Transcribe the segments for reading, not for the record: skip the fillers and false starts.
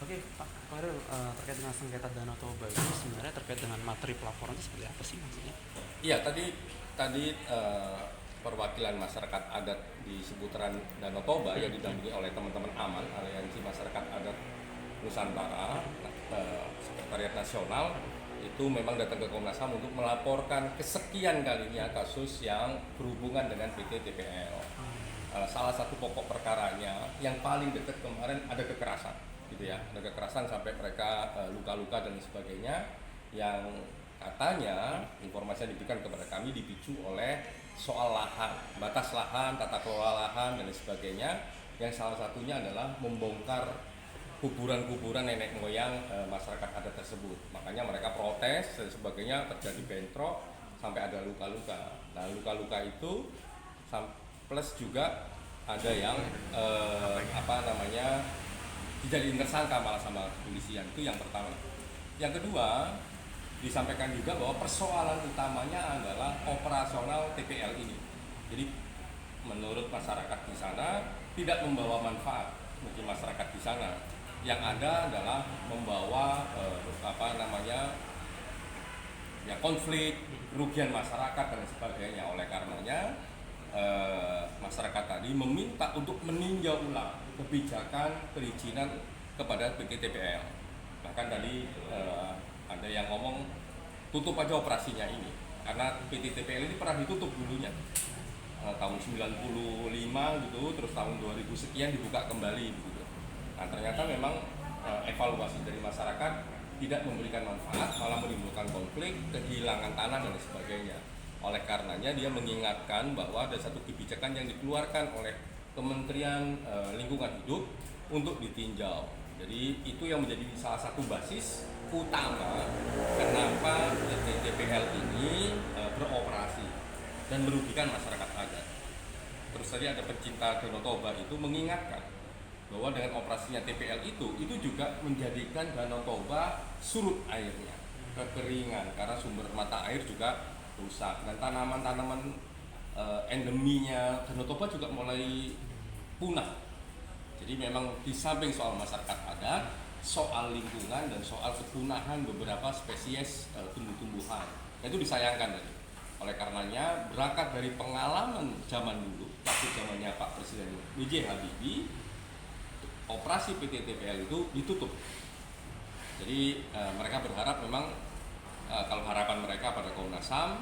Oke, Pak Farel, terkait dengan sengketa Danau Toba itu sebenarnya terkait dengan materi pelaporan itu seperti apa sih maksudnya? Iya, tadi perwakilan masyarakat adat di seputaran Danau Toba yang didampingi oleh teman-teman AMAN, Aliansi Masyarakat Adat Nusantara, Sekretariat Nasional, itu memang datang ke Komnas HAM untuk melaporkan kesekian kalinya kasus yang berhubungan dengan PT TPL. Salah satu pokok perkaranya yang paling dekat kemarin ada kekerasan, gitu ya, ada kekerasan sampai mereka luka-luka dan sebagainya, yang katanya informasi yang diberikan kepada kami dipicu oleh soal lahan, batas lahan, tata kelola lahan dan sebagainya, yang salah satunya adalah membongkar kuburan-kuburan nenek moyang masyarakat adat tersebut. Makanya mereka protes dan sebagainya, terjadi bentrok sampai ada luka-luka. Nah, luka-luka itu plus juga ada yang dijadiin tersangka malah sama kepolisian. Itu yang pertama. Yang kedua, disampaikan juga bahwa persoalan utamanya adalah operasional TPL ini. Jadi menurut masyarakat di sana tidak membawa manfaat bagi masyarakat di sana. Yang ada adalah membawa konflik, kerugian masyarakat dan sebagainya. Oleh karenanya masyarakat tadi meminta untuk meninjau ulang kebijakan perizinan kepada PT TPL. Bahkan tadi ada yang ngomong tutup aja operasinya ini, karena PT TPL ini pernah ditutup dulunya tahun 95 gitu, terus tahun 2000 sekian dibuka kembali gitu. Nah, ternyata memang evaluasi dari masyarakat tidak memberikan manfaat, malah menimbulkan konflik, kehilangan tanah dan sebagainya. Oleh karenanya dia mengingatkan bahwa ada satu kebijakan yang dikeluarkan oleh Kementerian Lingkungan Hidup untuk ditinjau. Jadi itu yang menjadi salah satu basis utama kenapa TPL ini beroperasi dan merugikan masyarakat adat. Terus tadi ada pecinta Danau Toba itu mengingatkan bahwa dengan operasinya TPL itu juga menjadikan Danau Toba surut airnya, kekeringan karena sumber mata air juga rusak, dan tanaman-tanaman endeminya Danau Toba juga mulai punah. Jadi memang di samping soal masyarakat adat, soal lingkungan dan soal kepunahan beberapa spesies tumbuh-tumbuhan, itu disayangkan tadi. Oleh karenanya berangkat dari pengalaman zaman dulu, waktu zamannya Pak Presiden B.J. Habibie, operasi PT TPL itu ditutup. Jadi mereka berharap memang kalau harapan mereka pada Komnas HAM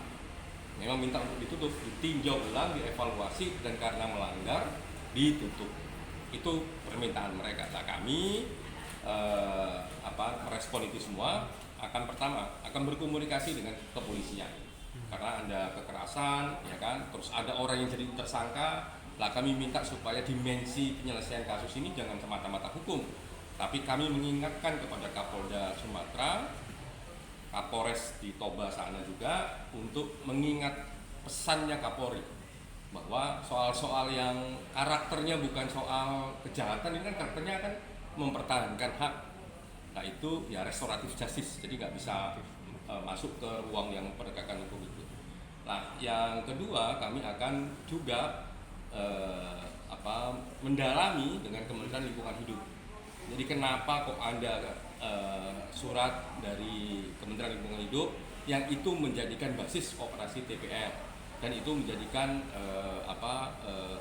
memang minta untuk ditutup, ditinjau ulang, dievaluasi, dan karena melanggar ditutup. Itu permintaan mereka. Nah, kami merespon itu semua, akan berkomunikasi dengan kepolisian karena ada kekerasan, ya kan, terus ada orang yang jadi tersangka. Lah, kami minta supaya dimensi penyelesaian kasus ini jangan semata-mata hukum, tapi kami mengingatkan kepada Kapolda Sumatera, Kapolres di Toba sana juga, untuk mengingat pesannya Kapolri bahwa soal-soal yang karakternya bukan soal kejahatan, ini kan karakternya kan mempertahankan hak. Nah, itu ya restoratif justice, jadi nggak bisa masuk ke ruang yang penegakan hukum itu. Nah, yang kedua, kami akan juga mendalami dengan Kementerian Lingkungan Hidup. Jadi kenapa kok ada surat dari Kementerian Lingkungan Hidup yang itu menjadikan basis operasi TPL, dan itu menjadikan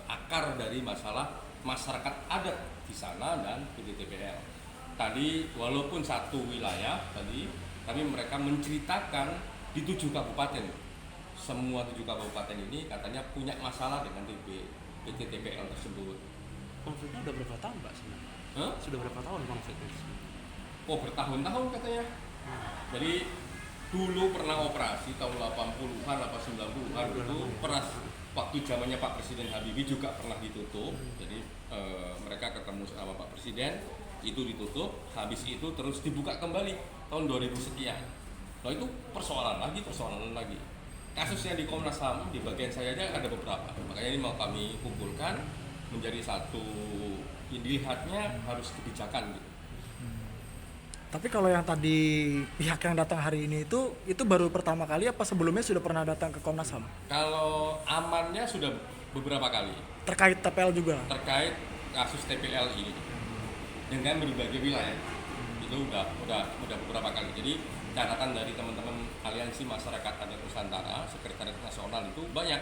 akar dari masalah masyarakat adat di sana dan PT TPL. Tadi walaupun satu wilayah tadi, tapi mereka menceritakan di 7 kabupaten. Semua 7 kabupaten ini katanya punya masalah dengan PT TPL tersebut. Konfliknya udah berapa tahun Pak sebenarnya? Sudah berapa tahun konfliknya? Oh, bertahun-tahun katanya. Jadi dulu pernah operasi tahun 80-an apa 90-an itu, pernah waktu zamannya Pak Presiden Habibie juga pernah ditutup. Jadi mereka ketemu sama Pak Presiden, itu ditutup, habis itu terus dibuka kembali tahun 2000 sekian. Nah, itu persoalan lagi. Kasusnya di Komnas HAM, di bagian saya aja ada beberapa. Makanya ini mau kami kumpulkan menjadi satu, dilihatnya harus kebijakan gitu. Tapi kalau yang tadi pihak yang datang hari ini itu baru pertama kali apa sebelumnya sudah pernah datang ke Komnas HAM? Kalau amannya sudah beberapa kali. Terkait TPL juga? Terkait kasus TPL ini dengan berbagai wilayah. Itu udah beberapa kali. Jadi catatan dari teman-teman Aliansi Masyarakat Adat Nusantara, Sekretariat Nasional itu banyak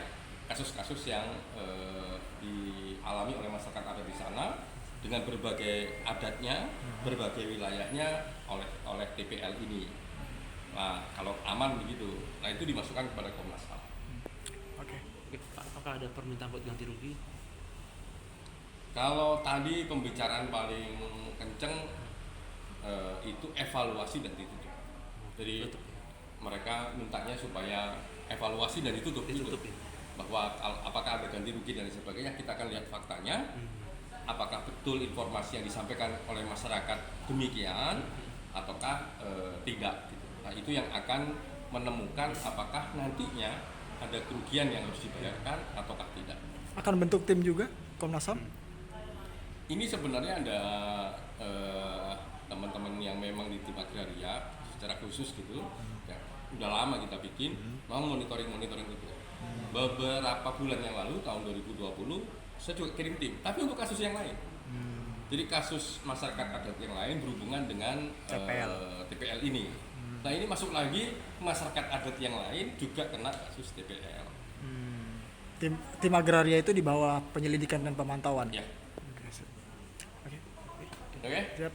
kasus-kasus yang dialami oleh masyarakat adat di sana dengan berbagai adatnya, berbagai wilayahnya oleh TPL ini. Nah, kalau aman begitu, nah itu dimasukkan kepada Komnas HAM. Oke. Oke, Pak, apakah ada permintaan buat ganti rugi? Kalau tadi pembicaraan paling kenceng itu evaluasi dan ditutup. Jadi Tutup. mereka mintanya supaya evaluasi dan ditutup. Ditutup gitu. ya. Bahwa apakah ada ganti rugi dan sebagainya, kita akan lihat faktanya. Apakah betul informasi yang disampaikan oleh masyarakat demikian ataukah tidak gitu. Nah, itu yang akan menemukan apakah nantinya ada kerugian yang harus dibayarkan ataukah tidak. Akan bentuk tim juga Komnas HAM? Ini sebenarnya ada teman-teman yang memang di tim agraria secara khusus gitu, ya, udah lama kita bikin, mau monitoring itu. Beberapa bulan yang lalu tahun 2020 saya juga kirim tim, tapi untuk kasus yang lain. Jadi kasus masyarakat adat yang lain berhubungan dengan TPL ini. Nah ini masuk lagi masyarakat adat yang lain juga kena kasus TPL. Tim agraria itu di bawah penyelidikan dan pemantauan. Ya, Oke, sip. Oke. oke. Siap.